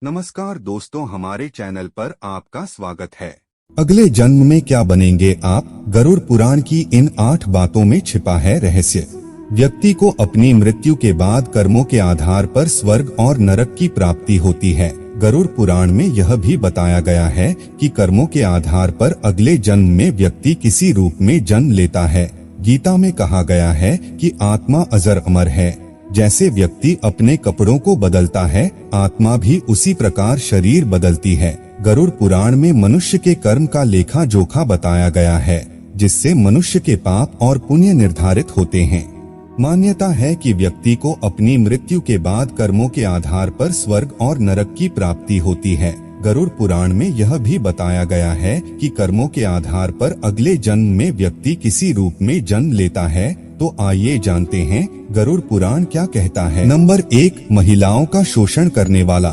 नमस्कार दोस्तों, हमारे चैनल पर आपका स्वागत है। अगले जन्म में क्या बनेंगे आप? गरुड़ पुराण की इन 8 बातों में छिपा है रहस्य। व्यक्ति को अपनी मृत्यु के बाद कर्मों के आधार पर स्वर्ग और नरक की प्राप्ति होती है। गरुड़ पुराण में यह भी बताया गया है कि कर्मों के आधार पर अगले जन्म में व्यक्ति किसी रूप में जन्म लेता है। गीता में कहा गया है कि आत्मा अजर अमर है। जैसे व्यक्ति अपने कपड़ों को बदलता है, आत्मा भी उसी प्रकार शरीर बदलती है। गरुड़ पुराण में मनुष्य के कर्म का लेखा जोखा बताया गया है, जिससे मनुष्य के पाप और पुण्य निर्धारित होते हैं। मान्यता है कि व्यक्ति को अपनी मृत्यु के बाद कर्मों के आधार पर स्वर्ग और नरक की प्राप्ति होती है। गरुड़ पुराण में यह भी बताया गया है कि कर्मों के आधार पर अगले जन्म में व्यक्ति किसी रूप में जन्म लेता है। तो आइए जानते हैं गरुड़ पुराण क्या कहता है। नंबर 1, महिलाओं का शोषण करने वाला।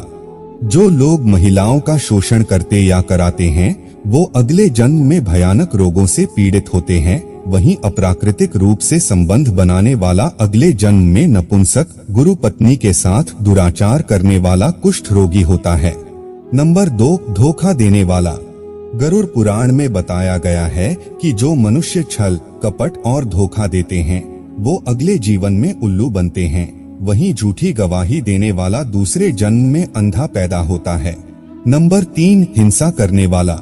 जो लोग महिलाओं का शोषण करते या कराते हैं, वो अगले जन्म में भयानक रोगों से पीड़ित होते हैं। वहीं अप्राकृतिक रूप से संबंध बनाने वाला अगले जन्म में नपुंसक, गुरु पत्नी के साथ दुराचार करने वाला कुष्ठ रोगी होता है। नंबर 2, धोखा देने वाला। गरुड़ पुराण में बताया गया है कि जो मनुष्य छल, कपट और धोखा देते हैं, वो अगले जीवन में उल्लू बनते हैं। वहीं झूठी गवाही देने वाला दूसरे जन्म में अंधा पैदा होता है। नंबर 3, हिंसा करने वाला।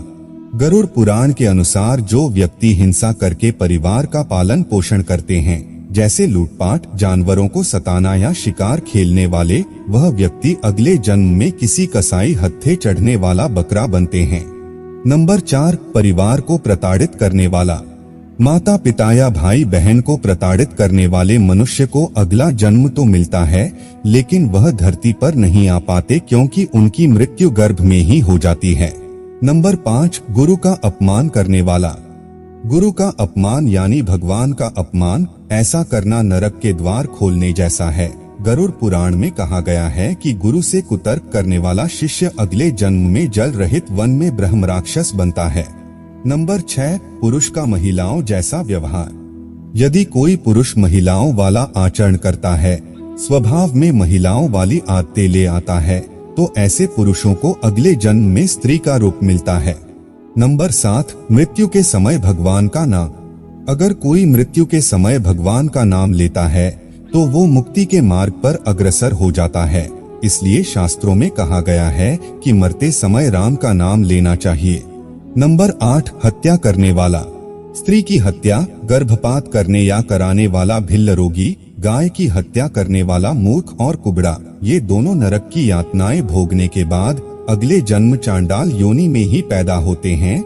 गरुड़ पुराण के अनुसार जो व्यक्ति हिंसा करके परिवार का पालन पोषण करते हैं, जैसे लूटपाट, जानवरों को सताना या शिकार खेलने वाले, वह व्यक्ति अगले जन्म में किसी कसाई हत्थे चढ़ने वाला बकरा बनते हैं। नंबर 4, परिवार को प्रताड़ित करने वाला। माता पिता या भाई बहन को प्रताड़ित करने वाले मनुष्य को अगला जन्म तो मिलता है, लेकिन वह धरती पर नहीं आ पाते क्योंकि उनकी मृत्यु गर्भ में ही हो जाती है। नंबर 5, गुरु का अपमान करने वाला। गुरु का अपमान यानी भगवान का अपमान, ऐसा करना नरक के द्वार खोलने जैसा है। गरुड़ पुराण में कहा गया है कि गुरु से कुतर्क करने वाला शिष्य अगले जन्म में जल रहित वन में ब्रह्म राक्षस बनता है। नंबर 6, पुरुष का महिलाओं जैसा व्यवहार। यदि कोई पुरुष महिलाओं वाला आचरण करता है, स्वभाव में महिलाओं वाली आदतें ले आता है, तो ऐसे पुरुषों को अगले जन्म में स्त्री का रूप मिलता है। नंबर 7, मृत्यु के समय भगवान का नाम। अगर कोई मृत्यु के समय भगवान का नाम लेता है, तो वो मुक्ति के मार्ग पर अग्रसर हो जाता है। इसलिए शास्त्रों में कहा गया है कि मरते समय राम का नाम लेना चाहिए। नंबर 8, हत्या करने वाला। स्त्री की हत्या, गर्भपात करने या कराने वाला भिल्ल रोगी, गाय की हत्या करने वाला मूर्ख और कुबड़ा, ये दोनों नरक की यातनाएं भोगने के बाद अगले जन्म चांडाल योनि में ही पैदा होते हैं।